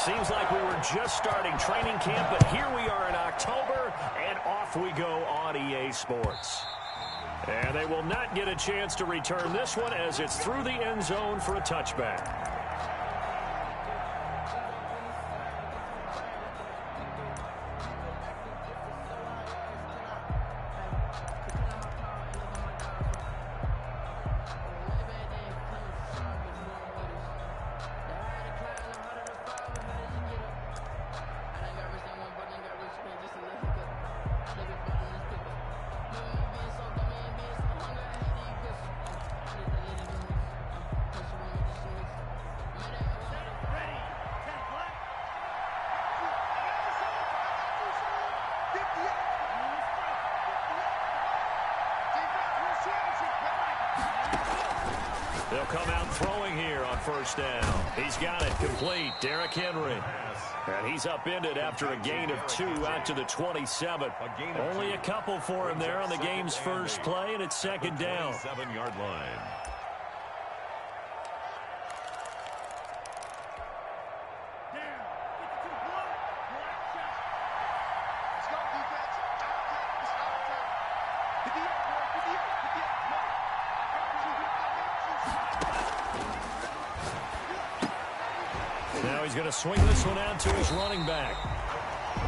Seems like we were just starting training camp, but here we are in October, and off we go on EA Sports. And they will not get a chance to return this one as it's through the end zone for a touchback. They'll come out throwing here on first down. He's got it complete. Derrick Henry. And he's upended after a gain of 2 out to the 27. Only a couple for him there on the game's first play, and it's second down. 7-yard line. Now he's going to swing this one out to his running back.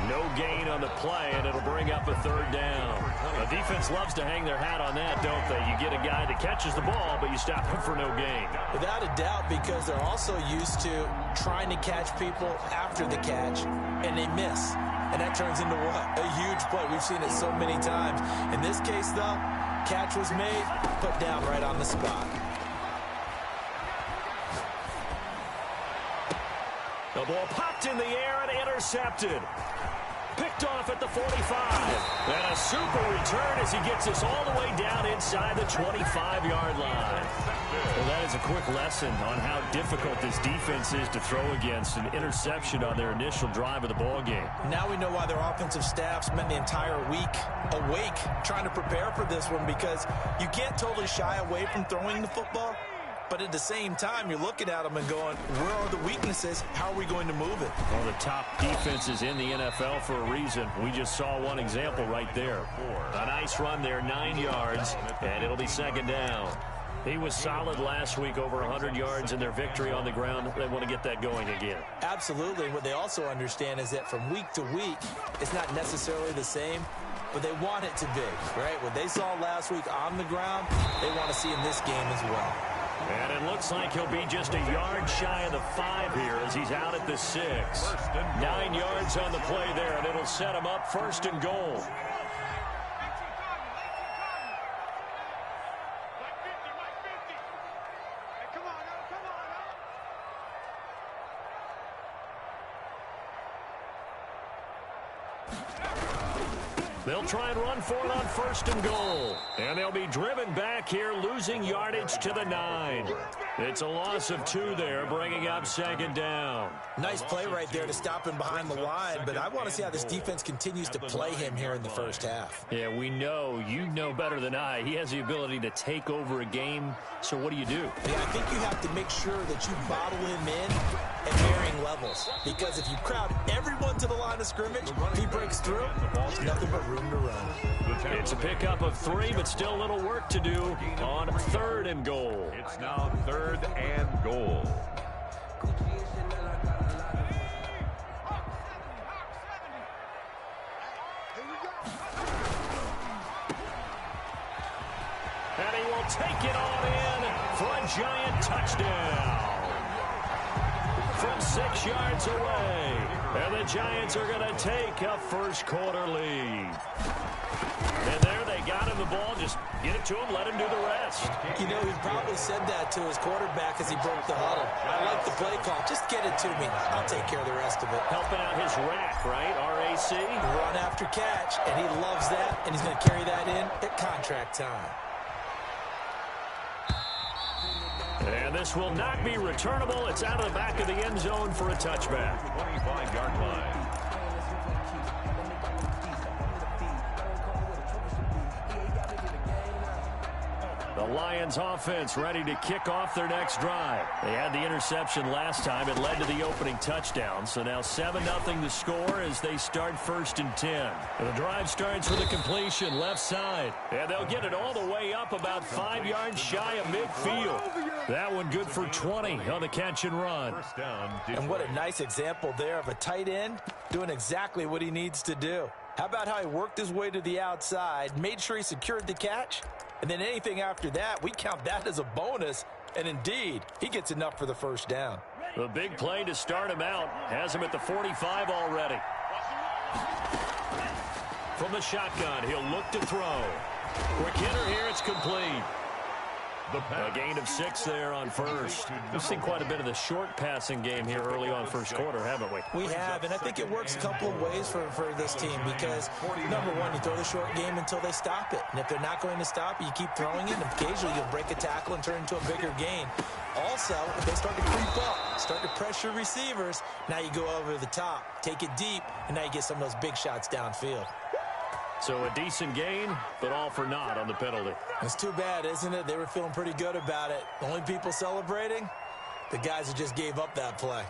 No gain on the play, and it'll bring up a third down. The defense loves to hang their hat on that, don't they? You get a guy that catches the ball, but you stop him for no gain. Without a doubt, because they're also used to trying to catch people after the catch, and they miss. And that turns into what? A huge play. We've seen it so many times. In this case, though, catch was made, put down right on the spot. The ball popped in the air and intercepted. Picked off at the 45. And a super return as he gets us all the way down inside the 25-yard line. Well, that is a quick lesson on how difficult this defense is to throw against. An interception on their initial drive of the ball game. Now we know why their offensive staff spent the entire week awake trying to prepare for this one, because you can't totally shy away from throwing the football. But at the same time, you're looking at them and going, where are the weaknesses? How are we going to move it? Well, the top defenses in the NFL for a reason. We just saw one example right there. A nice run there, 9 yards, and it'll be second down. He was solid last week, over 100 yards in their victory on the ground. They want to get that going again. Absolutely. What they also understand is that from week to week, it's not necessarily the same, but they want it to be, right? What they saw last week on the ground, they want to see in this game as well. And it looks like he'll be just a yard shy of the 5 here as he's out at the 6. 9 yards on the play there, and it'll set him up first and goal. They'll try and run for it on first and goal. And they'll be driven back here, losing yardage to the 9. It's a loss of 2 there, bringing up second down. Nice play right there to stop him behind the line, but I want to see how this defense continues to play him here in the first half. Yeah, we know. You know better than I. He has the ability to take over a game, so what do you do? Yeah, I think you have to make sure that you bottle him in at varying levels, because if you crowd everyone to the line of scrimmage, if he breaks through, there's nothing but room to run. It's a pickup of 3, but still a little work to do on third and goal. It's now third and goal. And he will take it on in for a giant touchdown. From 6 yards away. And the Giants are going to take a first quarter lead. And there they got him the ball. Just get it to him, let him do the rest. You know, he probably said that to his quarterback as he broke the huddle. I like the play call. Just get it to me. I'll take care of the rest of it. Helping out his rack, right? R-A-C? Run after catch, and he loves that, and he's going to carry that in at contract time. And this will not be returnable. It's out of the back of the end zone for a touchback. 25-yard line. The Lions offense ready to kick off their next drive. They had the interception last time. It led to the opening touchdown. So now 7-0 the score as they start 1st and 10. The drive starts with a completion left side. And they'll get it all the way up about 5 yards shy of midfield. That one good for 20 on the catch and run. First down, And what a nice example there of a tight end doing exactly what he needs to do. How about how he worked his way to the outside, made sure he secured the catch, and then anything after that, we count that as a bonus. And indeed, he gets enough for the first down. The big play to start him out has him at the 45 already. From the shotgun, he'll look to throw. Quick hitter here, it's complete. A gain of 6 there on first. We've seen quite a bit of the short passing game here early on first quarter, haven't we? We have, and I think it works a couple of ways for this team because, number one, you throw the short game until they stop it. And if they're not going to stop it, you keep throwing it, and occasionally you'll break a tackle and turn it into a bigger gain. Also, if they start to creep up, start to pressure receivers, now you go over the top, take it deep, and now you get some of those big shots downfield. So a decent gain, but all for naught on the penalty. It's too bad, isn't it? They were feeling pretty good about it. The only people celebrating, the guys who just gave up that play.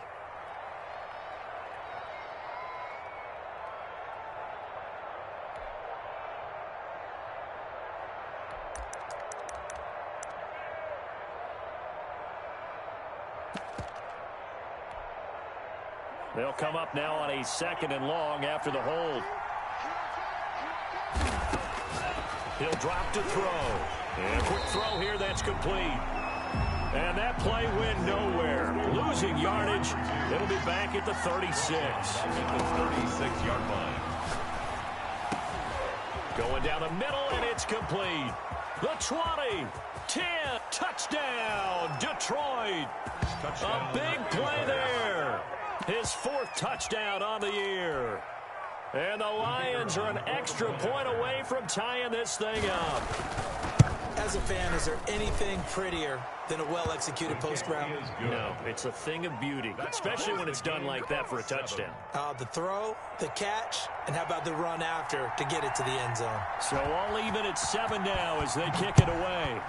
They'll come up now on a 2nd and long after the hold. He'll drop to throw. And a quick throw here, that's complete. And that play went nowhere. Losing yardage. It'll be back at the 36. At the 36-yard line. Going down the middle, and it's complete. The 20, 10, touchdown, Detroit. A big play there. His 4th touchdown on the year. And the Lions are an extra point away from tying this thing up. As a fan, is there anything prettier than a well-executed post route? No, it's a thing of beauty, especially when it's done like that for a touchdown. The throw, the catch, and how about the run after to get it to the end zone? So all even at 7 now as they kick it away.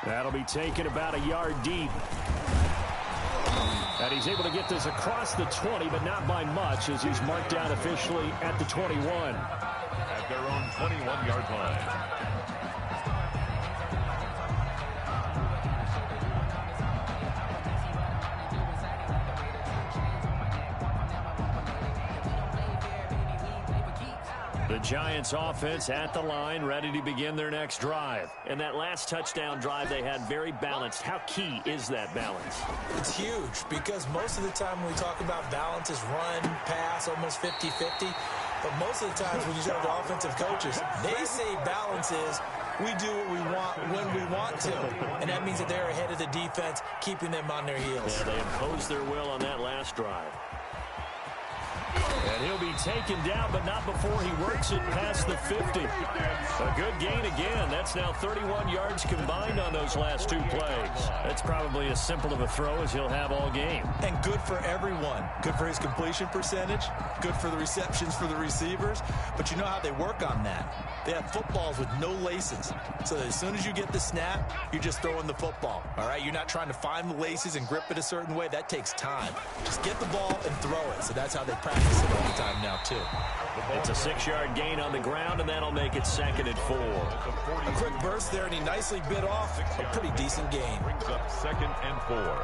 That'll be taken about a yard deep. And he's able to get this across the 20, but not by much as he's marked down officially at the 21. At their own 21-yard line. The Giants offense at the line, ready to begin their next drive. And that last touchdown drive they had very balanced. How key is that balance? It's huge because most of the time when we talk about balance is run, pass, almost 50-50. But most of the times when you talk to offensive coaches, they say balance is we do what we want when we want to. And that means that they're ahead of the defense, keeping them on their heels. Yeah, they imposed their will on that last drive. And he'll be taken down, but not before he works it past the 50. A good gain again. That's now 31 yards combined on those last 2 plays. That's probably as simple of a throw as he'll have all game. And good for everyone. Good for his completion percentage. Good for the receptions for the receivers. But you know how they work on that. They have footballs with no laces. So that as soon as you get the snap, you're just throwing the football. All right? You're not trying to find the laces and grip it a certain way. That takes time. Just get the ball and throw it. So that's how they practice it all the time now, too. It's a 6-yard gain on the ground, and that'll make it 2nd and 4. A quick burst there, and he nicely bit off a pretty decent gain. Brings up 2nd and 4.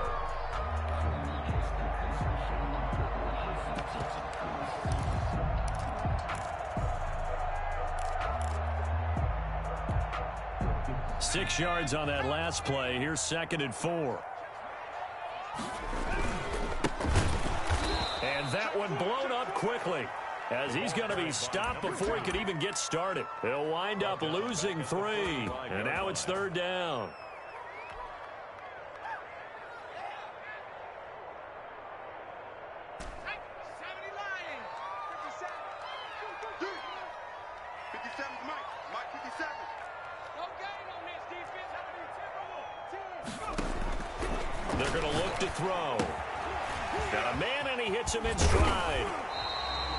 Six yards on that last play. Here's 2nd and 4. And that one blown up quickly as he's going to be stopped before he could even get started. He'll wind up losing 3. And now it's 3rd down. They're going to look to throw. Got a man, and he hits him in stride.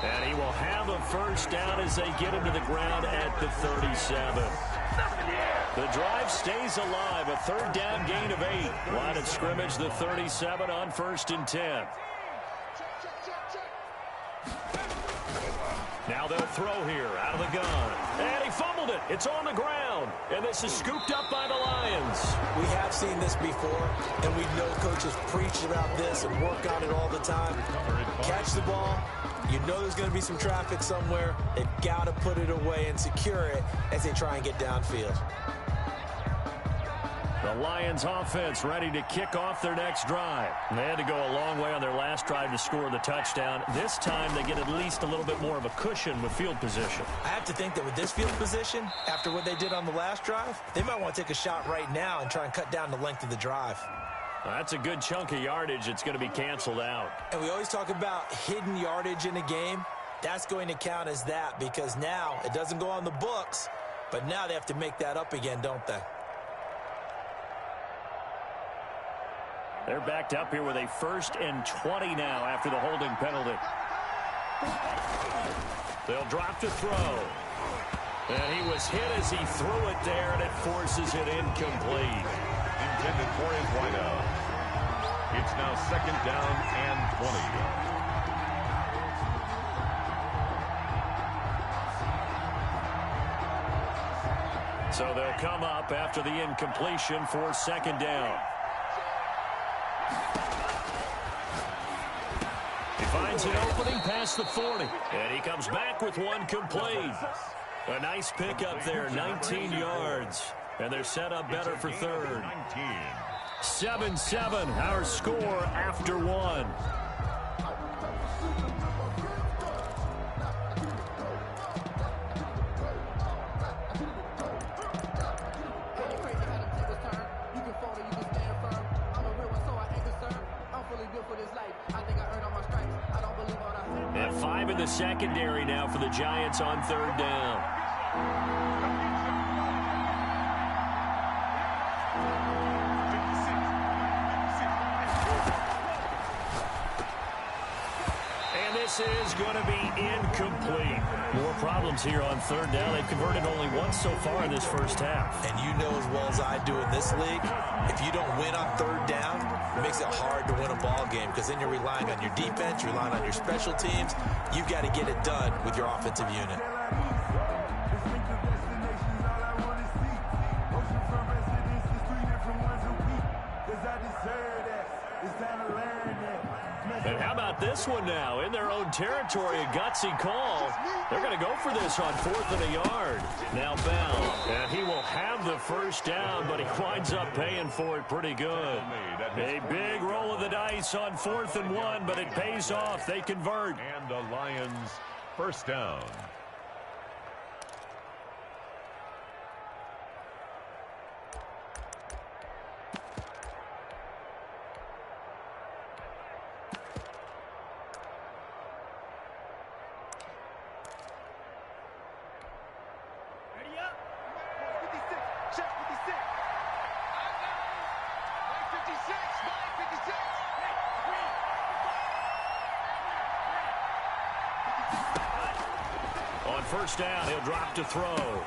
And he will have a first down as they get him to the ground at the 37. The drive stays alive. A third down gain of 8. Line of scrimmage, the 37 on 1st and 10. Now they'll throw here out of the gun. And he fumbled it. It's on the ground. And this is scooped up by the Lions. We have seen this before, and we know coaches preach about this and work on it all the time. Catch the ball. You know there's going to be some traffic somewhere. They've got to put it away and secure it as they try and get downfield. The Lions offense ready to kick off their next drive. And they had to go a long way on their last drive to score the touchdown. This time they get at least a little bit more of a cushion with field position. I have to think that with this field position, after what they did on the last drive, they might want to take a shot right now and try and cut down the length of the drive. That's a good chunk of yardage. It's going to be canceled out. And we always talk about hidden yardage in a game. That's going to count as that because now it doesn't go on the books, but now they have to make that up again, don't they? They're backed up here with a 1st and 20 now after the holding penalty. They'll drop to throw. And he was hit as he threw it there, and it forces it incomplete. Intended for his wideout. It's now 2nd down and 20. So they'll come up after the incompletion for 2nd down. He finds an opening past the 40, and he comes back with one complete. A nice pickup there, 19 yards, and they're set up better for 3rd. 7-7, our score after 1. And 5 in the secondary now for the Giants on 3rd down. And this is going to be incomplete. More problems here on 3rd down. They've converted only once so far in this first half. And you know as well as I do in this league, if you don't win on 3rd down, it makes it hard to win a ball game because then you're relying on your defense, you're relying on your special teams. You've got to get it done with your offensive unit. And how about this one now? In their own territory, a gutsy call. They're going to go for this on 4th and a yard. Now Bell, and he will have the first down, but he winds up paying for it pretty good. A big roll of the dice on 4th and 1, but it pays off. They convert. And the Lions first down. On 1st down, he'll drop to throw.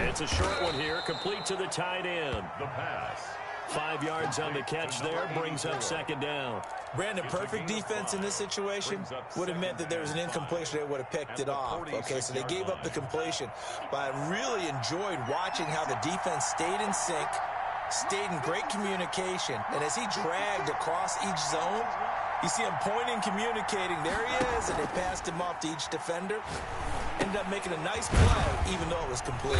It's a short one here, complete to the tight end. The pass. 5 yards on the catch there, brings up 2nd down. Brandon, perfect defense in this situation would have meant that there was an incompletion. They would have picked it off. Okay, so they gave up the completion. But I really enjoyed watching how the defense stayed in sync, stayed in great communication. And as he dragged across each zone, you see him pointing, communicating. There he is, and they passed him off to each defender. Ended up making a nice play, even though it was complete.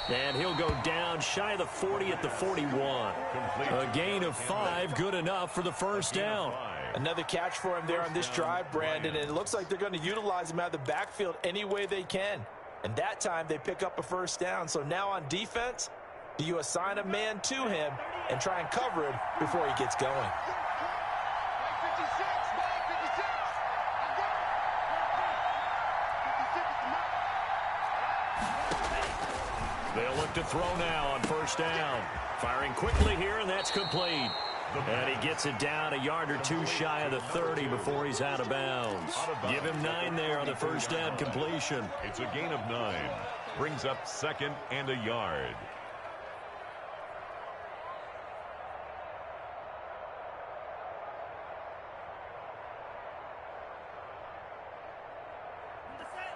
And he'll go down shy of the 40 at the 41. A gain of 5, good enough for the first down. Another catch for him there on this drive, Brandon, and it looks like they're going to utilize him out of the backfield any way they can. And that time they pick up a first down. So now on defense, do you assign a man to him and try and cover him before he gets going? They'll look to throw now on 1st down. Firing quickly here, and that's complete. And he gets it down a yard or two shy of the 30 before he's out of bounds. Give him 9 there on the first down completion. It's a gain of 9. Brings up 2nd and a yard.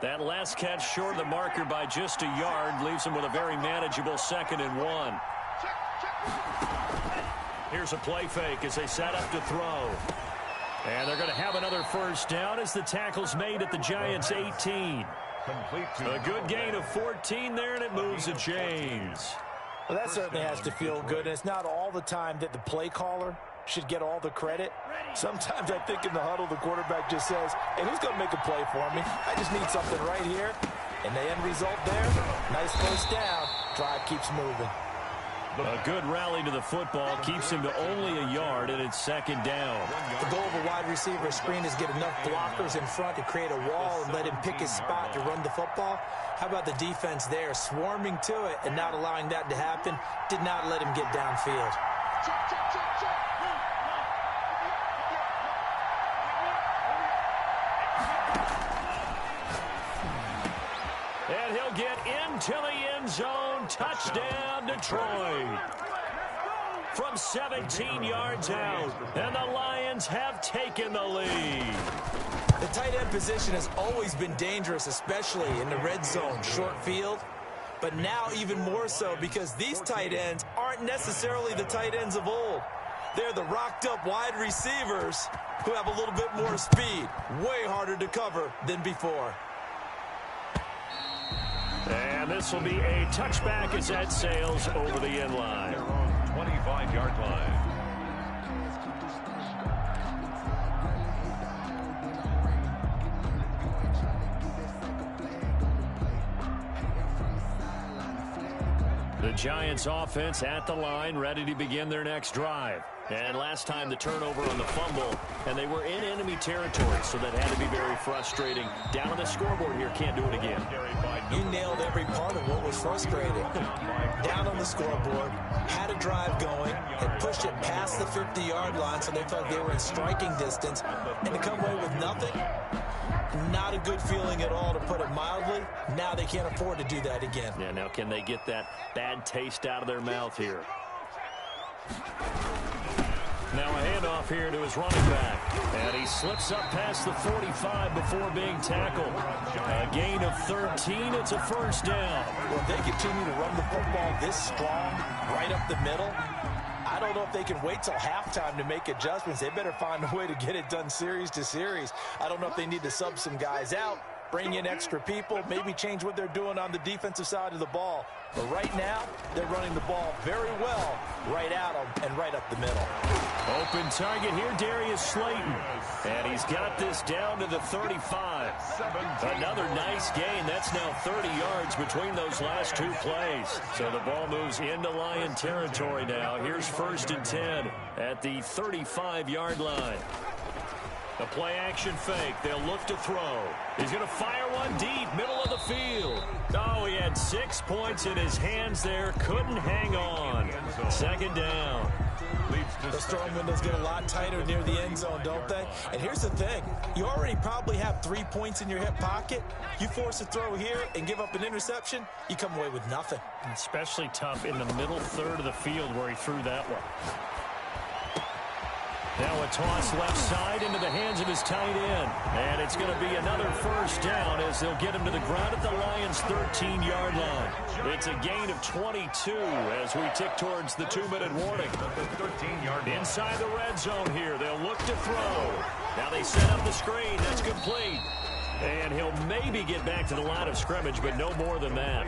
That last catch short of the marker by just a yard leaves him with a very manageable 2nd and 1. Here's a play fake as they set up to throw. And they're going to have another first down as the tackle's made at the Giants' 18. A good gain of 14 there, and it moves the chains. Well, that certainly has to feel good, and it's not all the time that the play caller should get all the credit. Sometimes I think in the huddle, the quarterback just says, hey, who's going to make a play for me? I just need something right here. And the end result there, nice first down. Drive keeps moving. A good rally to the football keeps him to only a yard, and it's 2nd down. The goal of a wide receiver screen is get enough blockers in front to create a wall and let him pick his spot to run the football. How about the defense there, swarming to it and not allowing that to happen? Did not let him get downfield. And he'll get into the end zone. Touchdown, Detroit. From 17 yards out, and the Lions have taken the lead. The tight end position has always been dangerous, especially in the red zone, short field. But now even more so because these tight ends aren't necessarily the tight ends of old. They're the rocked-up wide receivers who have a little bit more speed. Way harder to cover than before. And this will be a touchback as that sails over the end line. Their own 25-yard line. The Giants offense at the line, ready to begin their next drive. And last time the turnover on the fumble, and they were in enemy territory, so that had to be very frustrating. Down on the scoreboard here, can't do it again. You nailed every part of what was frustrating. Down on the scoreboard, had a drive going, had pushed it past the 50-yard line, so they felt they were in striking distance, and to come away with nothing, not a good feeling at all, to put it mildly. Now they can't afford to do that again. Yeah, now can they get that bad taste out of their mouth here? Now a handoff here to his running back. And he slips up past the 45 before being tackled. A gain of 13. It's a first down. Well, if they continue to run the football this strong, right up the middle, I don't know if they can wait till halftime to make adjustments. They better find a way to get it done series to series. I don't know if they need to sub some guys out, bring in extra people, maybe change what they're doing on the defensive side of the ball. But right now, they're running the ball very well right at them and right up the middle. Open target here, Darius Slayton. And he's got this down to the 35. Another nice gain. That's now 30 yards between those last two plays. So the ball moves into Lion territory now. Here's 1st and 10 at the 35-yard line. The play-action fake. They'll look to throw. He's going to fire one deep, middle of the field. Oh, he had 6 points in his hands there. Couldn't hang on. 2nd down. The storm windows get a lot tighter near the end zone, don't they? And here's the thing. You already probably have 3 points in your hip pocket. You force a throw here and give up an interception, you come away with nothing. Especially tough in the middle third of the field where he threw that one. Now a toss left side into the hands of his tight end. And it's going to be another first down as they'll get him to the ground at the Lions' 13-yard line. It's a gain of 22 as we tick towards the 2-minute warning. Inside the red zone here, they'll look to throw. Now they set up the screen. That's complete. And he'll maybe get back to the line of scrimmage, but no more than that.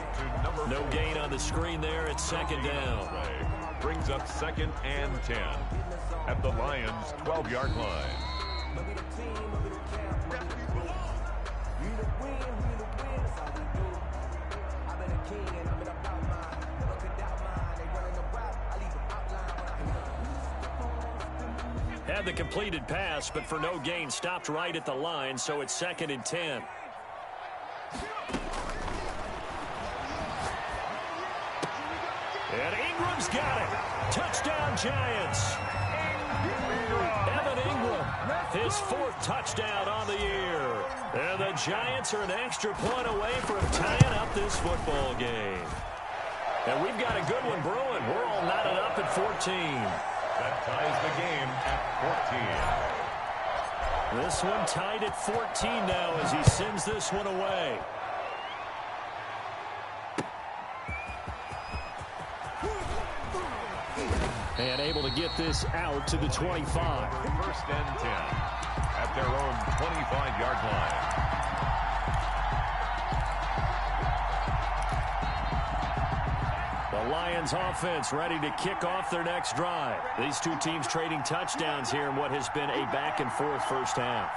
No gain on the screen there. It's 2nd down. Brings up 2nd and 10 at the Lions' 12-yard line. Had the completed pass, but for no gain, stopped right at the line, so it's 2nd and 10. And Ingram's got it. Touchdown, Giants. His 4th touchdown on the year. And the Giants are an extra point away from tying up this football game. And we've got a good one brewing. We're all knotted up at 14. That ties the game at 14. This one tied at 14 now as he sends this one away. And able to get this out to the 25. 1st and 10 at their own 25-yard line. The Lions offense ready to kick off their next drive. These two teams trading touchdowns here in what has been a back-and-forth first half.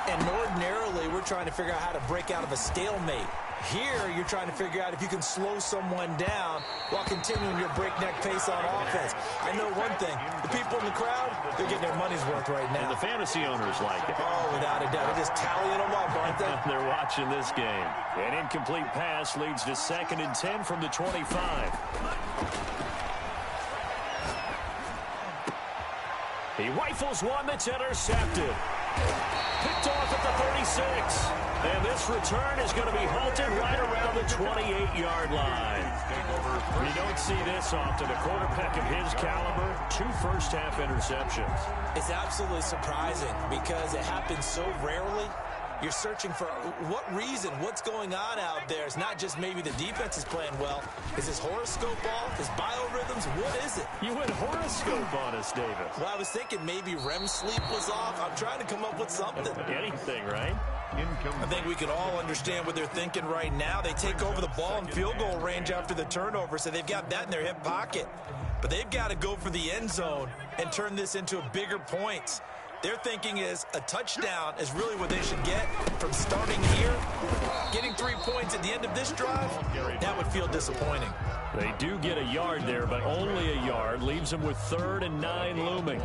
And ordinarily, we're trying to figure out how to break out of a stalemate. Here, you're trying to figure out if you can slow someone down while continuing your breakneck pace on offense. I know one thing. The people in the crowd, they're getting their money's worth right now. And the fantasy owners like it. Oh, without a doubt. They're just tallying them up, aren't they? They're watching this game. An incomplete pass leads to 2nd and 10 from the 25. He rifles one that's intercepted. Picked off at the 36. And this return is going to be halted right around the 28-yard line. You don't see this often. A quarterback of his caliber, 2 first-half interceptions. It's absolutely surprising because it happens so rarely. You're searching for what reason, what's going on out there. It's not just maybe the defense is playing well. Is his horoscope off? His biorhythms? What is it? You went horoscope on us, David. Well, I was thinking maybe REM sleep was off. I'm trying to come up with something. Anything, right? I think we can all understand what they're thinking right now. They take over the ball in field goal range after the turnover, so they've got that in their hip pocket. But they've got to go for the end zone and turn this into a bigger points. Their thinking is a touchdown is really what they should get from starting here. Getting 3 points at the end of this drive, that would feel disappointing. They do get a yard there, but only a yard. Leaves them with 3rd and 9 looming.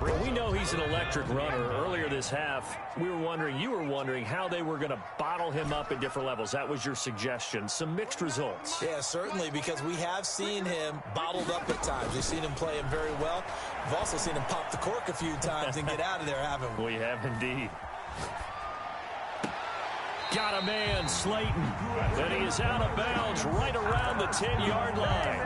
Well, we know he's an electric runner. Earlier this half, you were wondering how they were going to bottle him up at different levels. That was your suggestion. Some mixed results. Yeah, certainly, because we have seen him bottled up at times. We've seen him play him very well. We've also seen him pop the cork a few times and get out of there, haven't we? We have indeed. Got a man, Slayton. And he is out of bounds right around the 10-yard line.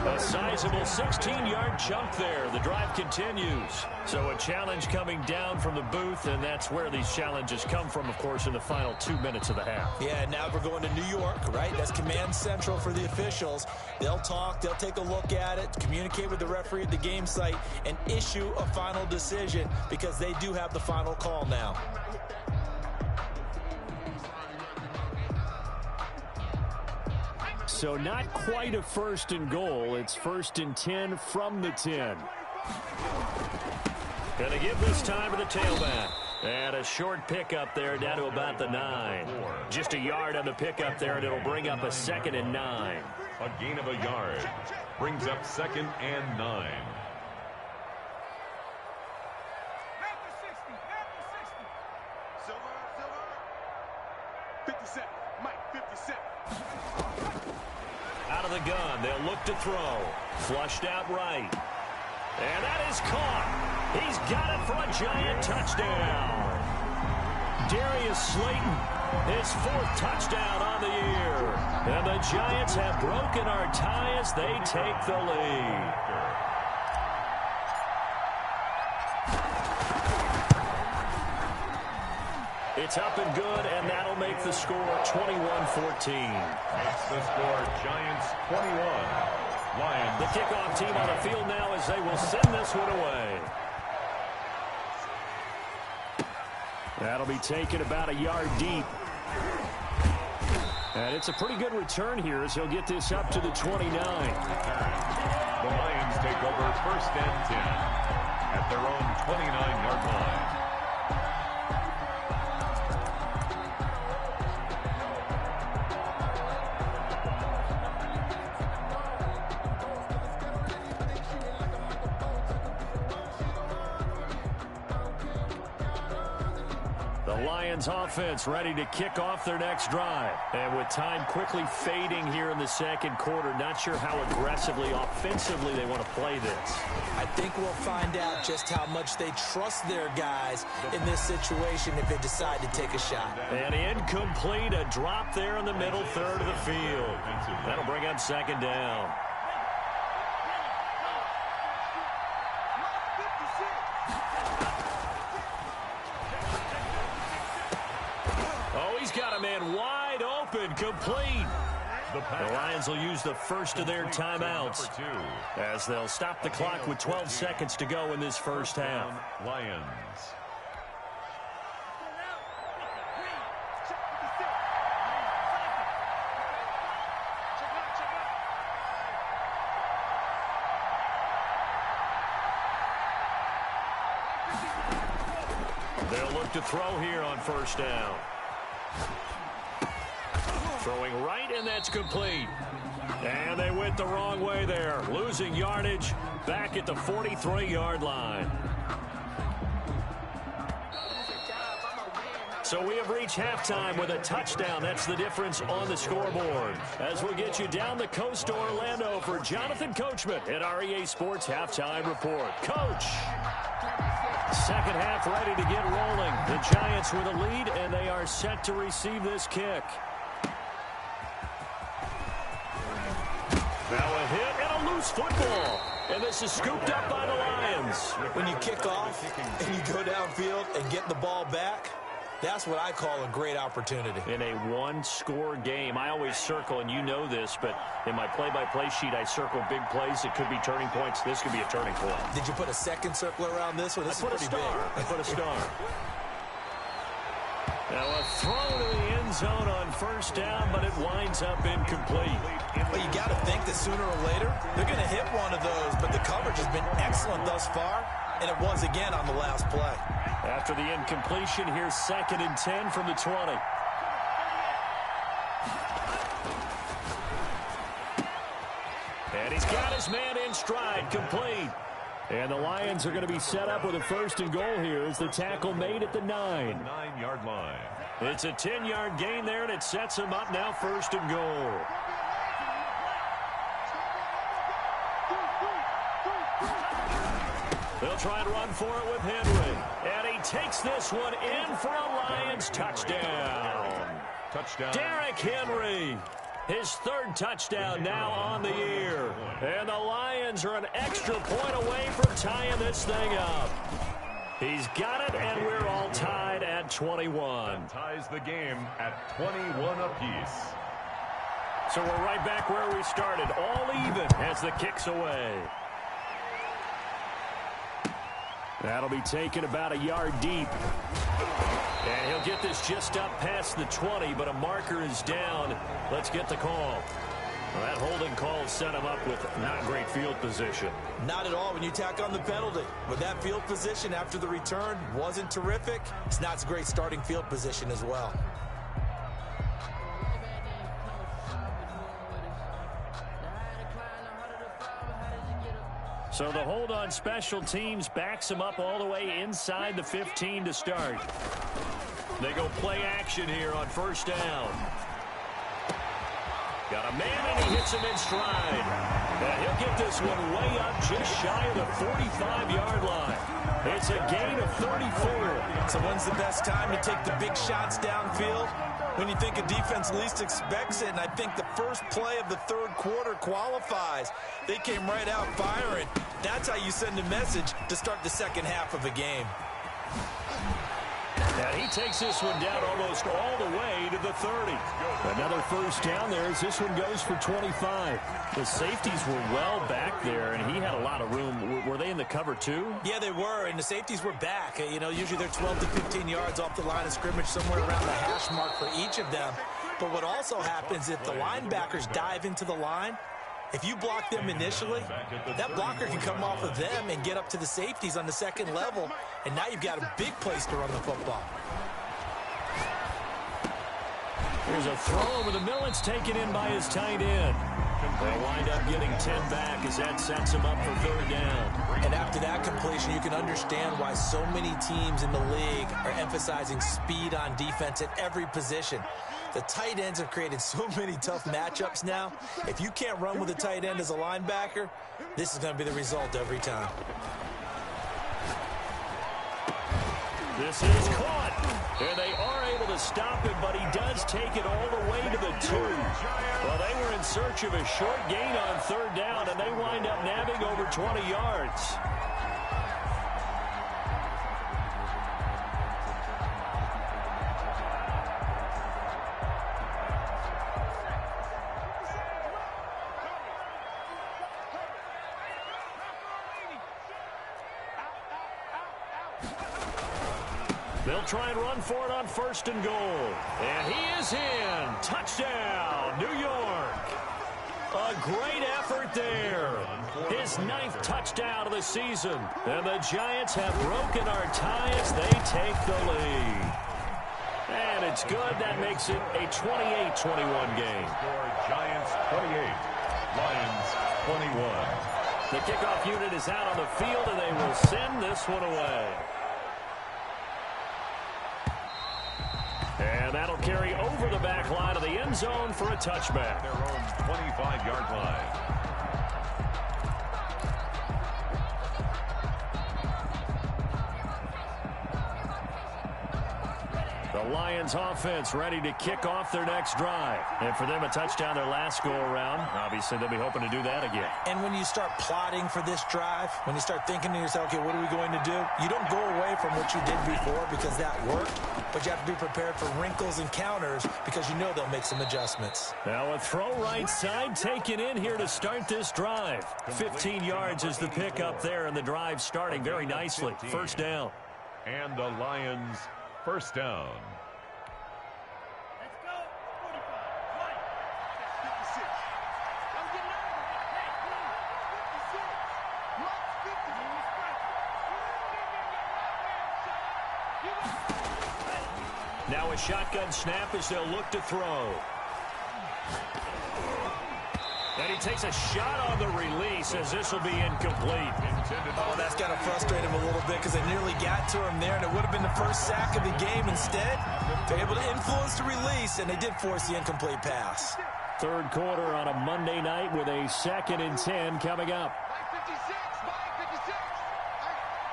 A sizable 16-yard chunk there. The drive continues. So a challenge coming down from the booth, and that's where these challenges come from, of course, in the final 2 minutes of the half. Yeah, now we're going to New York, right? That's command central for the officials. They'll talk, they'll take a look at it, communicate with the referee at the game site, and issue a final decision because they do have the final call now. So not quite a 1st and goal. It's 1st and 10 from the 10. Gonna give this time to the tailback. And a short pickup there down to about the 9. Just a yard on the pickup there, and it'll bring up a 2nd and 9. A gain of a yard brings up 2nd and 9. Out of the gun, they'll look to throw. Flushed out right. And that is caught. He's got it for a Giant touchdown. Darius Slayton, his 4th touchdown on the year. And the Giants have broken our tie as they take the lead. It's up and good, and that'll make the score 21-14. Makes the score Giants 21. Lions. The kickoff team on the field now as they will send this one away. That'll be taken about a yard deep. And it's a pretty good return here as he'll get this up to the 29. The Lions take over 1st and 10 at their own 29-yard line. The Lions offense ready to kick off their next drive. And with time quickly fading here in the second quarter, not sure how aggressively, offensively they want to play this. I think we'll find out just how much they trust their guys in this situation if they decide to take a shot. And incomplete, a drop there in the middle third of the field. That'll bring up second down. Oh, he's got a man wide open, complete. The Lions will use the first of their timeouts as they'll stop the clock with 12 seconds to go in this first half. Lions. They'll look to throw here on first down. Throwing right, and that's complete. And they went the wrong way there. Losing yardage back at the 43-yard line. So we have reached halftime with a touchdown. That's the difference on the scoreboard. As we'll get you down the coast to Orlando for Jonathan Coachman at REA Sports Halftime Report. Coach! Second half ready to get rolling. The Giants with a lead, and they are set to receive this kick. Now a hit and a loose football. And this is scooped up by the Lions. When you kick off and you go downfield and get the ball back, that's what I call a great opportunity. In a one-score game, I always circle, and you know this, but in my play-by-play sheet, I circle big plays. It could be turning points. This could be a turning point. Did you put a second circle around this one? This is pretty big. I put a star. Now a throw to the end zone on first down, but it winds up incomplete. Well, you got to think that sooner or later, they're going to hit one of those, but the coverage has been excellent thus far, and it was again on the last play. After the incompletion, here's 2nd and 10 from the 20. And he's got his man in stride, complete. And the Lions are going to be set up with a 1st and goal here as the tackle made at the 9. 9-yard line. It's a 10-yard gain there, and it sets them up now 1st and goal. They'll try and run for it with Henry. And he takes this one in for a Lions touchdown. Derrick Henry. His 3rd touchdown now on the year. And the Lions are an extra point away from tying this thing up. He's got it, and we're all tied at 21. That ties the game at 21 apiece. So we're right back where we started, all even as the kick's away. That'll be taken about a yard deep. And he'll get this just up past the 20, but a marker is down. Let's get the call. Well, that holding call set him up with not great field position. Not at all when you tack on the penalty. But that field position after the return wasn't terrific. It's not a great starting field position as well. So the hold on special teams backs him up all the way inside the 15 to start. They go play action here on first down. Got a man, and he hits him in stride. And he'll get this one way up just shy of the 45-yard line. It's a gain of 34. So when's the best time to take the big shots downfield? When you think a defense least expects it, and I think the first play of the 3rd quarter qualifies. They came right out firing. That's how you send a message to start the second half of a game. And he takes this one down almost all the way to the 30. Another first down there as this one goes for 25. The safeties were well back there, and he had a lot of room. Were they in the cover too? Yeah, they were, and the safeties were back. You know, usually they're 12 to 15 yards off the line of scrimmage, somewhere around the hash mark for each of them. But what also happens if the linebackers dive into the line, if you block them initially, that blocker can come off of them and get up to the safeties on the second level, and now you've got a big place to run the football. Here's a throw over the middle. It's taken in by his tight end. They'll wind up getting 10 back as that sets them up for third down. And after that completion, you can understand why so many teams in the league are emphasizing speed on defense at every position. The tight ends have created so many tough matchups now. If you can't run with a tight end as a linebacker, this is going to be the result every time. This is caught. And they are able to stop him, but he does take it all the way to the 2. Well, they were in search of a short gain on third down, and they wind up nabbing over 20 yards. They'll try and run for it on 1st and goal. And he is in. Touchdown, New York. A great effort there. His 9th touchdown of the season. And the Giants have broken our tie as they take the lead. And it's good. That makes it a 28-21 game. Giants 28, Lions 21. The kickoff unit is out on the field, and they will send this one away. And that'll carry over the back line of the end zone for a touchback. Their own 25-yard line. The Lions offense ready to kick off their next drive. And for them, a touchdown their last go-around. Obviously, they'll be hoping to do that again. And when you start plotting for this drive, when you start thinking to yourself, okay, what are we going to do? You don't go away from what you did before because that worked, but you have to be prepared for wrinkles and counters because you know they'll make some adjustments. Now a throw right side taken in here to start this drive. 15 yards is the pickup there, and the drive starting very nicely. First down. And the Lions first down. Let's go. 45. 56. I'm getting out of here. Hey, 56. Now a shotgun snap as they'll look to throw. And he takes a shot on the release as this will be incomplete. Oh, that's got to frustrate him a little bit because they nearly got to him there, and it would have been the first sack of the game. Instead, they're able to influence the release, and they did force the incomplete pass. Third quarter on a Monday night with a 2nd and 10 coming up. 56. 56.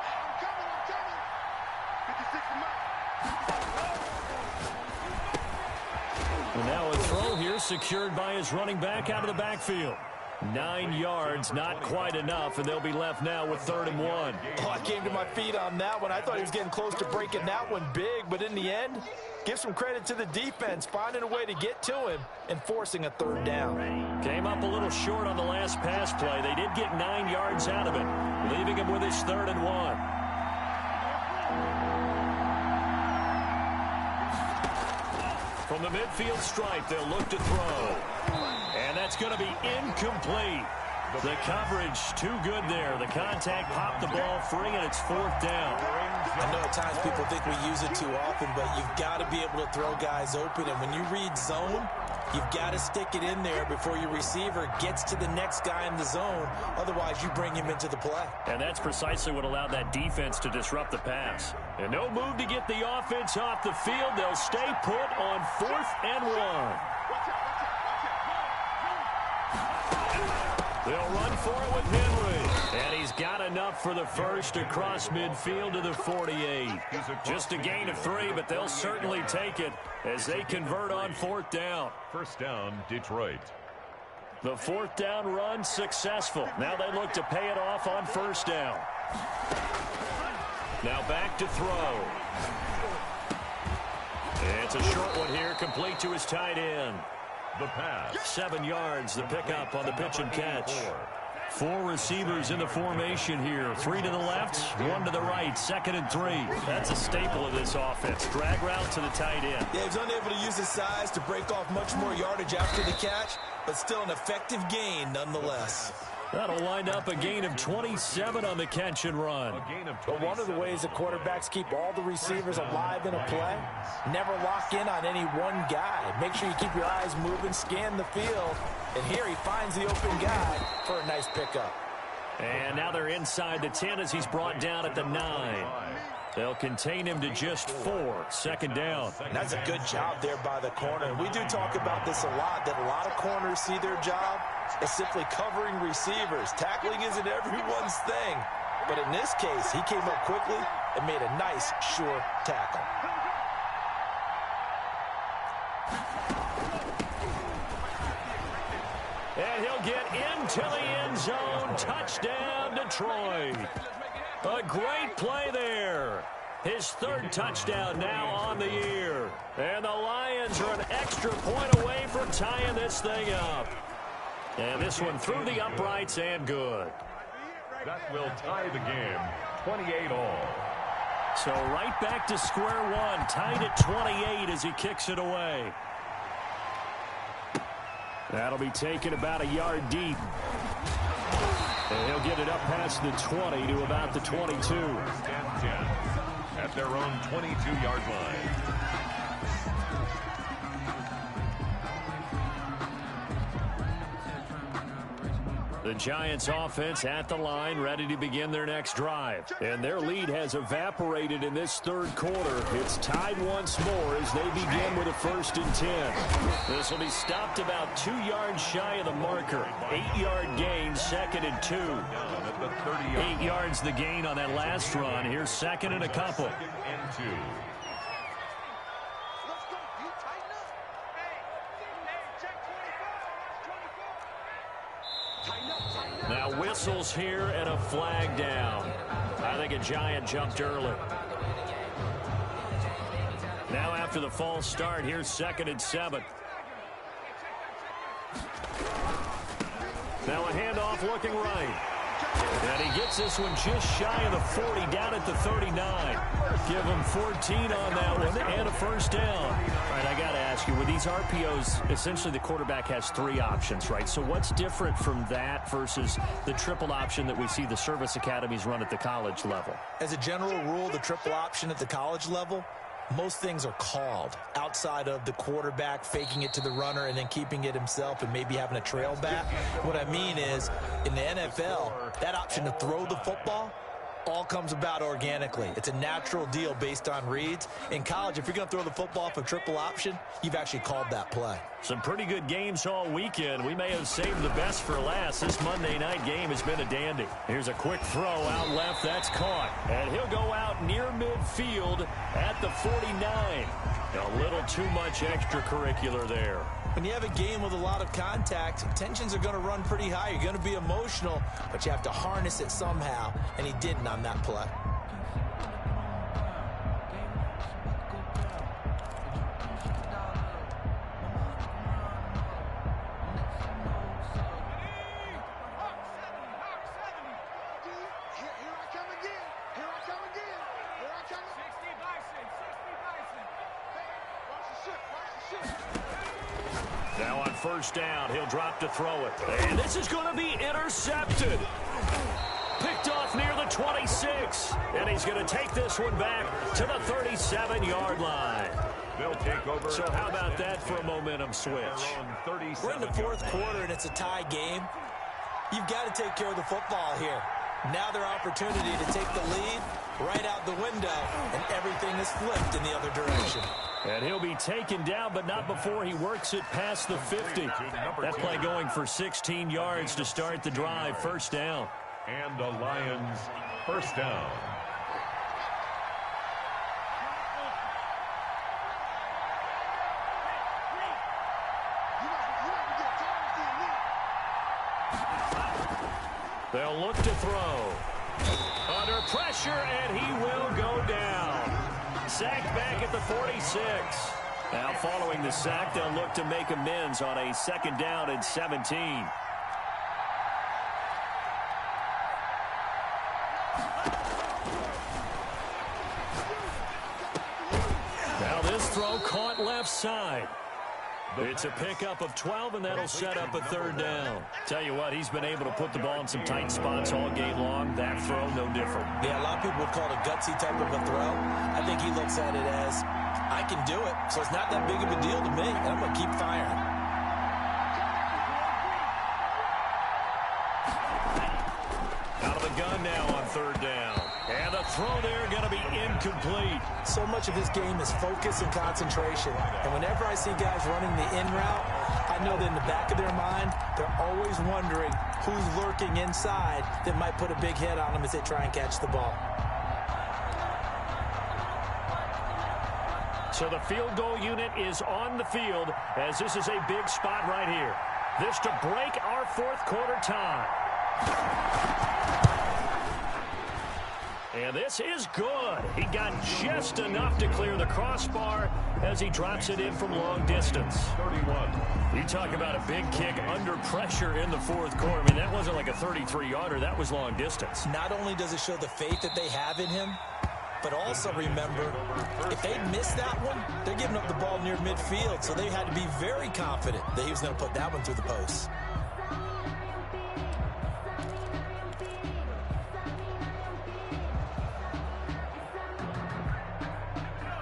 I'm coming. 56 to mine. And now a throw here secured by his running back out of the backfield. 9 yards, not quite enough, and they'll be left now with 3rd and 1. Oh, I came to my feet on that one. I thought he was getting close to breaking that one big, but in the end, give some credit to the defense, finding a way to get to him and forcing a 3rd down. Came up a little short on the last pass play. They did get 9 yards out of it, leaving him with his 3rd and 1. From the midfield stripe, they'll look to throw. And that's going to be incomplete. The coverage too good there. The contact popped the ball free, and it's 4th down. I know at times people think we use it too often, but you've got to be able to throw guys open. And when you read zone, you've got to stick it in there before your receiver gets to the next guy in the zone. Otherwise, you bring him into the play. And that's precisely what allowed that defense to disrupt the pass. And no move to get the offense off the field. They'll stay put on 4th and 1. They'll run for it with Henry. And he's got enough for the first across midfield to the 48. Just a gain of 3, but they'll certainly take it as they convert on 4th down. First down, Detroit. The 4th down run successful. Now they look to pay it off on 1st down. Now back to throw. It's a short one here, complete to his tight end. The pass. 7 yards, the pickup on the pitch and catch. 4 receivers in the formation here. 3 to the left, 1 to the right. 2nd and 3. That's a staple of this offense. Drag route to the tight end. Yeah, he was unable to use his size to break off much more yardage after the catch, but still an effective gain nonetheless. That'll wind up a gain of 27 on the catch and run. But one of the ways the quarterbacks keep all the receivers alive in a play, never lock in on any one guy. Make sure you keep your eyes moving, scan the field. And here he finds the open guy for a nice pickup. And now they're inside the 10 as he's brought down at the 9. They'll contain him to just 4. Second down. And that's a good job there by the corner. And we do talk about this a lot, that a lot of corners see their job as simply covering receivers. Tackling isn't everyone's thing. But in this case, he came up quickly and made a nice, sure tackle. And he'll get into the end zone. Touchdown, Detroit. A great play there. His 3rd touchdown now on the year. And the Lions are an extra point away from tying this thing up. And this one through the uprights and good. That will tie the game, 28-all. So right back to square one, tied at 28 as he kicks it away. That'll be taken about a yard deep. And he'll get it up past the 20 to about the 22. 10-10 at their own 22-yard line. The Giants offense at the line, ready to begin their next drive. And their lead has evaporated in this 3rd quarter. It's tied once more as they begin with a 1st and 10. This will be stopped about 2 yards shy of the marker. 8-yard gain, 2nd and 2. 8 yards the gain on that last run. Here's 2nd and a couple. 2nd and 2. Now whistles here and a flag down. I think a Giant jumped early. Now after the false start, here's 2nd and 7. Now a handoff looking right. And he gets this one just shy of the 40, down at the 39. Give him 14 on that one and a 1st down. All right, I got to ask you, with these RPOs, essentially the quarterback has 3 options, right? So what's different from that versus the triple option that we see the service academies run at the college level? As a general rule, the triple option at the college level, most things are called outside of the quarterback faking it to the runner and then keeping it himself and maybe having a trail back. What I mean is, in the NFL, that option to throw the football all comes about organically. It's a natural deal based on reads. In college, if you're going to throw the football off a triple option, you've actually called that play. Some pretty good games all weekend. We may have saved the best for last. This Monday night game has been a dandy. Here's a quick throw out left. That's caught. And he'll go out near midfield at the 49. A little too much extracurricular there. When you have a game with a lot of contact, tensions are going to run pretty high. You're going to be emotional, but you have to harness it somehow, and he didn't on that play. Now on 1st down, he'll drop to throw it. And this is going to be intercepted. Picked off near the 26. And he's going to take this one back to the 37-yard line. They'll take over. So how about that for a momentum switch? We're in the 4th quarter, and it's a tie game. You've got to take care of the football here. Now their opportunity to take the lead right out the window, and everything is flipped in the other direction. And he'll be taken down, but not before he works it past the 50. That play going for 16 yards to start the drive. 1st down. And the Lions, 1st down. They'll look to throw. Under pressure, and he will go down. Sacked back at the 46. Now following the sack, they'll look to make amends on a 2nd down and 17. Now this throw caught left side. It's a pickup of 12, and that'll set up a third down. Tell you what, he's been able to put the ball in some tight spots all game long. That throw, no different. Yeah, a lot of people would call it a gutsy type of a throw. I think he looks at it as, I can do it, so it's not that big of a deal to me, and I'm going to keep firing. Out of the gun now on third down. And the throw there going to be incomplete. So much of his game is focus and concentration. And whenever I see guys running the in route, I know that in the back of their mind, they're always wondering who's lurking inside that might put a big hit on them as they try and catch the ball. So the field goal unit is on the field as this is a big spot right here. This to break our fourth quarter tie. And this is good. He got just enough to clear the crossbar as he drops it in from long distance. 31. You talk about a big kick under pressure in the fourth quarter. I mean, that wasn't like a 33-yarder. That was long distance. Not only does it show the faith that they have in him, but also remember, if they miss that one, they're giving up the ball near midfield, so they had to be very confident that he was going to put that one through the post.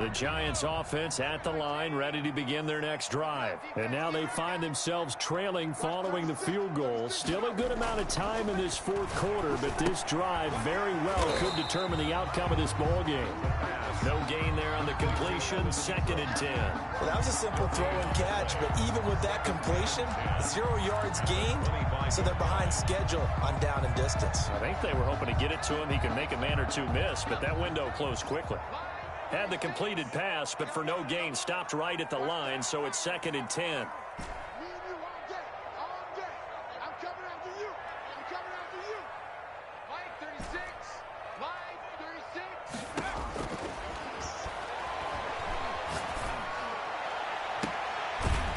The Giants offense at the line, ready to begin their next drive. And now they find themselves trailing following the field goal. Still a good amount of time in this fourth quarter, but this drive very well could determine the outcome of this ball game. No gain there on the completion, 2nd and 10. Well, that was a simple throw and catch, but even with that completion, 0 yards gained, so they're behind schedule on down and distance. I think they were hoping to get it to him. He could make a man or two miss, but that window closed quickly. Had the completed pass, but for no gain, stopped right at the line, so it's 2nd and 10.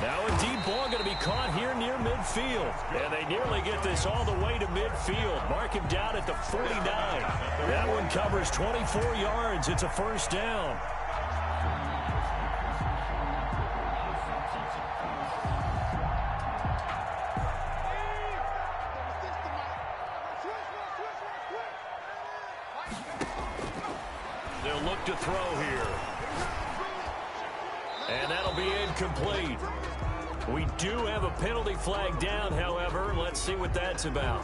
Now a deep ball going to be caught here near midfield. And they nearly get this all the way to midfield. Mark him down at the 49. That one covers 24 yards. It's a first down. They'll look to throw here. And that'll be incomplete. We do have a penalty flag down, however. Let's see what that's about.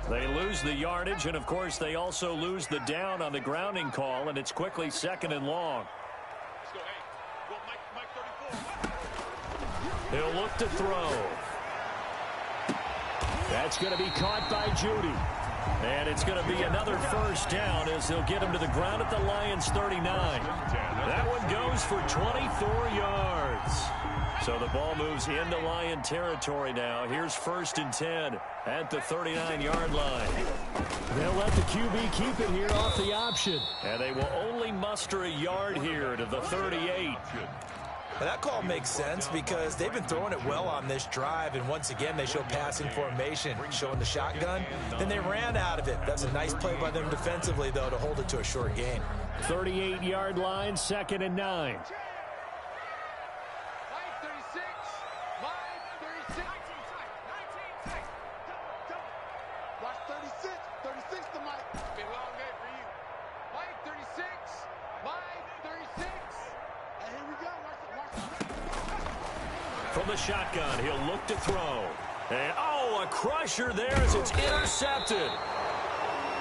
They lose the yardage, and of course they also lose the down on the grounding call, and it's quickly 2nd and long. He'll look to throw. That's going to be caught by Judy. And it's going to be another first down as they'll get him to the ground at the Lions' 39. That one goes for 24 yards. So the ball moves into Lion territory now. Here's 1st and 10 at the 39-yard line. They'll let the QB keep it here off the option. And they will only muster a yard here to the 38. Well, that call makes sense because they've been throwing it well on this drive, and once again they show passing formation, showing the shotgun. Then they ran out of it. That's a nice play by them defensively, though, to hold it to a short gain. 38-yard line, 2nd and 9. From the shotgun, he'll look to throw. And, a crusher there as it's intercepted.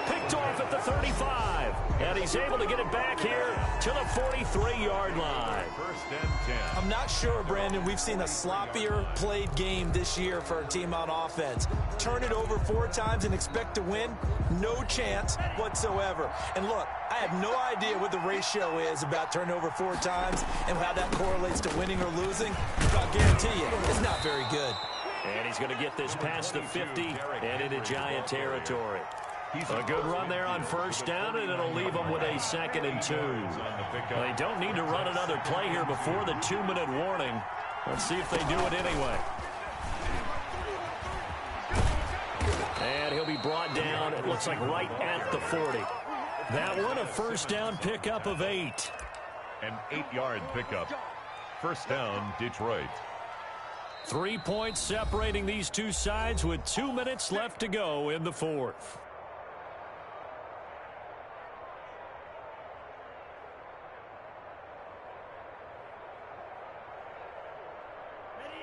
Picked off at the 35. And he's able to get it back here to the 43-yard line. 1st and 10. I'm not sure, Brandon, we've seen a sloppier played game this year for our team on offense. Turn it over 4 times and expect to win? No chance whatsoever. And look, I have no idea what the ratio is about turning over 4 times and how that correlates to winning or losing. But I'll guarantee you, it's not very good. And he's going to get this past the 50 and into Giant territory. A good run there on first down, and it'll leave them with a 2nd and 2. They don't need to run another play here before the 2-minute warning. Let's see if they do it anyway. And he'll be brought down, it looks like right at the 40. That one a first down pickup of 8. An 8-yard pickup. First down, Detroit. 3 points separating these two sides with 2 minutes left to go in the fourth.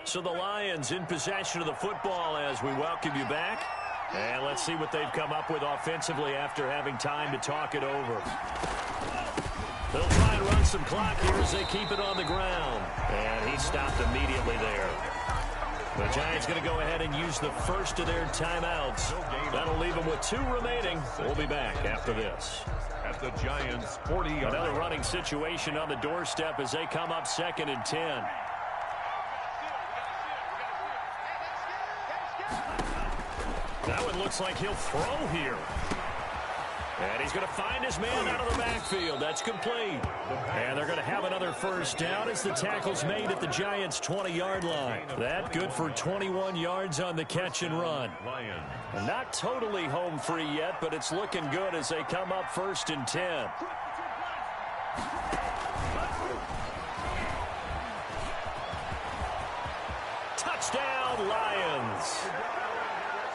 So the Lions in possession of the football as we welcome you back. And let's see what they've come up with offensively after having time to talk it over. They'll try and run some clock here as they keep it on the ground. And he stopped immediately there. The Giants going to go ahead and use the first of their timeouts. That'll leave them with 2 remaining. We'll be back after this. At the Giants' 40-yard. Another running situation on the doorstep as they come up 2nd and 10. That one looks like he'll throw here. And he's going to find his man out of the backfield. That's complete. And they're going to have another first down as the tackle's made at the Giants' 20-yard line. That good for 21 yards on the catch and run. Not totally home free yet, but it's looking good as they come up 1st and 10. Touchdown, Lions.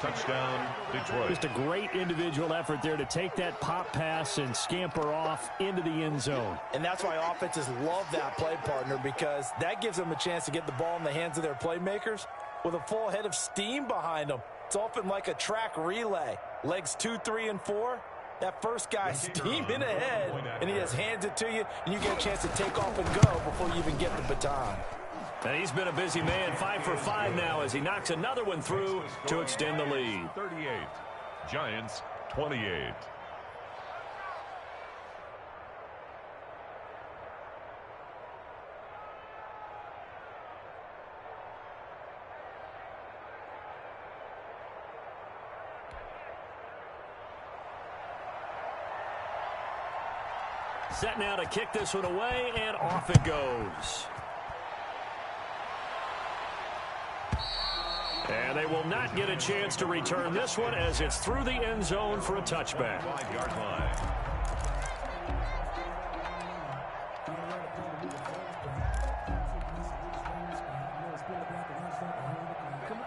Touchdown, Detroit. Just a great individual effort there to take that pop pass and scamper off into the end zone. And that's why offenses love that play partner, because that gives them a chance to get the ball in the hands of their playmakers with a full head of steam behind them. It's often like a track relay. Legs 2, 3, and 4. That first guy's steaming ahead, and he just hands it to you, and you get a chance to take off and go before you even get the baton. And he's been a busy man, 5 for 5 now as he knocks another one through to extend the lead. 38. Giants, 28. Set now to kick this one away, and off it goes. And they will not get a chance to return this one as it's through the end zone for a touchback. 5-yard line.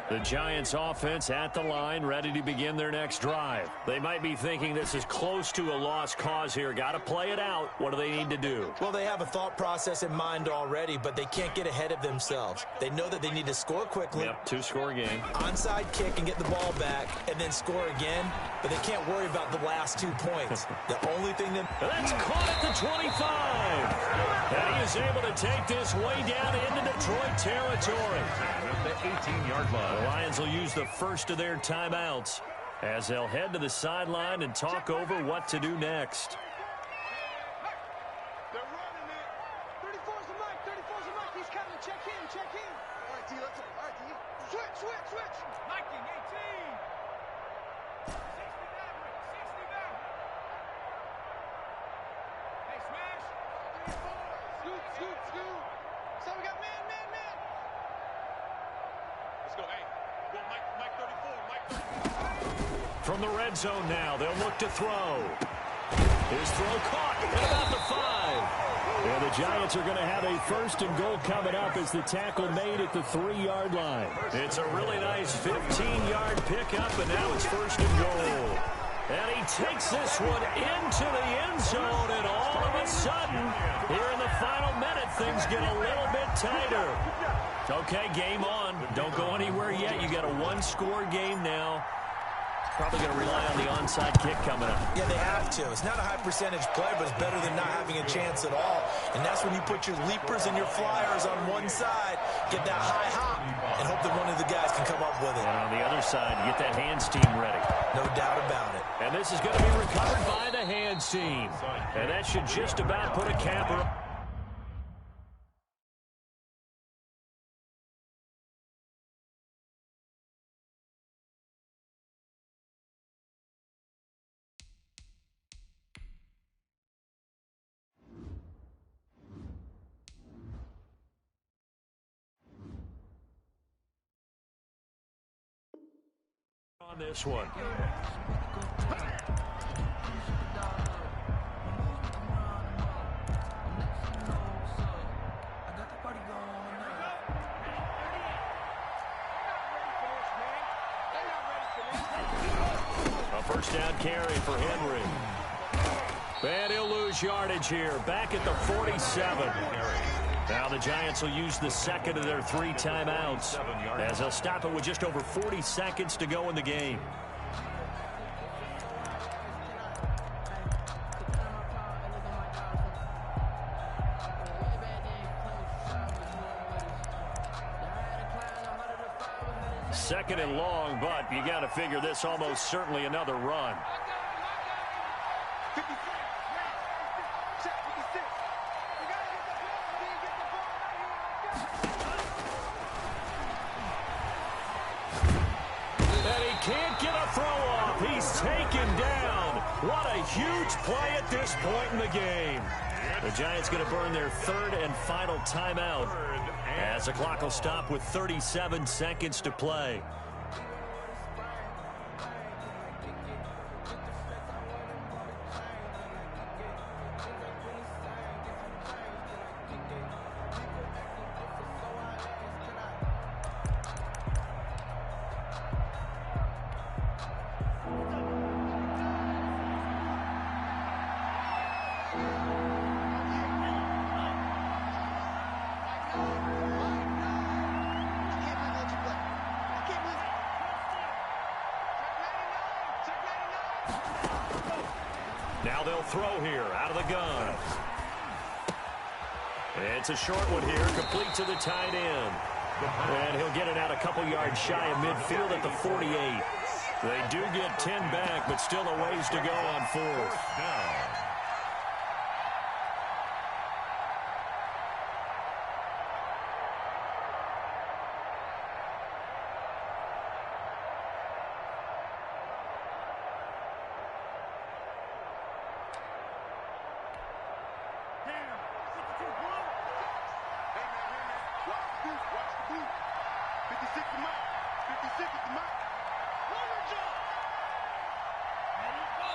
The Giants offense at the line, ready to begin their next drive. They might be thinking this is close to a lost cause here. Got to play it out. What do they need to do? Well, they have a thought process in mind already, but they can't get ahead of themselves. They know that they need to score quickly. Yep, 2-score game. Onside kick and get the ball back and then score again, but they can't worry about the last 2 points. The only thing that... That's caught at the 25. And he is able to take this way down into Detroit territory. The 18-yard line. The Lions will use the first of their timeouts as they'll head to the sideline and talk over what to do next. They're running it. 34's the mic. 34's the mic. He's coming. Check in. Check in. All right, D. Let's go. All right, D. Switch. Miking 18. 60 down. Hey, smash. 3-4. Scoot. So we got man. Let's go. Hey, go Mike 34. Mike 34. From the red zone now, they'll look to throw. His throw caught at about the 5. And the Giants are going to have a 1st and goal coming up as the tackle made at the 3-yard line. It's a really nice 15-yard pickup, and now it's 1st and goal. And he takes this one into the end zone, and all of a sudden, here in the final minute, things get a little bit tighter. Okay, game on. Don't go anywhere yet. You got a 1-score game now. Probably going to rely on the onside kick coming up. Yeah, they have to. It's not a high percentage play, but it's better than not having a chance at all. And that's when you put your leapers and your flyers on one side, get that high hop, and hope that one of the guys can come up with it. And on the other side, you get that hands team ready. No doubt about it. And this is going to be recovered by the hands team. And that should just about put a capper. On this one. A first down carry for Henry. And he'll lose yardage here. Back at the 47. Now the Giants will use the second of their 3 timeouts as they'll stop it with just over 40 seconds to go in the game. Second and long, but you got to figure this almost certainly another run. And he can't get a throw off. He's taken down. What a huge play at this point in the game. The Giants going to burn their 3rd and final timeout as the clock will stop with 37 seconds to play. Now they'll throw here out of the gun. It's a short one here, complete to the tight end. And he'll get it out a couple yards shy of midfield at the 48. They do get 10 back, but still a ways to go on 4th.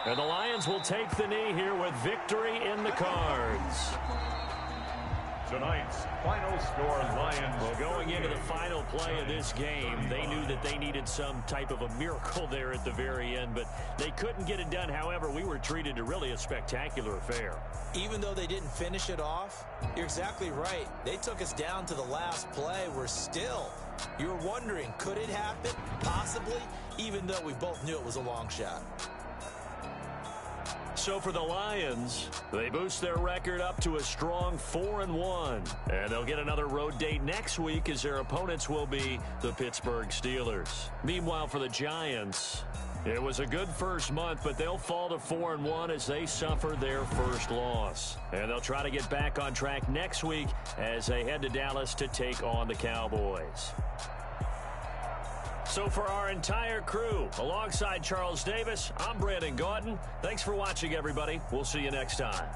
And the Lions will take the knee here with victory in the cards. Tonight's final score, Lions. Well, going into the final play of this game, they knew that they needed some type of a miracle there at the very end, but they couldn't get it done. However, we were treated to really a spectacular affair. Even though they didn't finish it off, you're exactly right. They took us down to the last play. You were wondering, could it happen? Possibly, even though we both knew it was a long shot. So for the Lions, they boost their record up to a strong 4-1. And they'll get another road date next week as their opponents will be the Pittsburgh Steelers. Meanwhile, for the Giants, it was a good first month, but they'll fall to 4-1 as they suffer their first loss. And they'll try to get back on track next week as they head to Dallas to take on the Cowboys. So for our entire crew, alongside Charles Davis, I'm Brandon Gautin. Thanks for watching, everybody. We'll see you next time.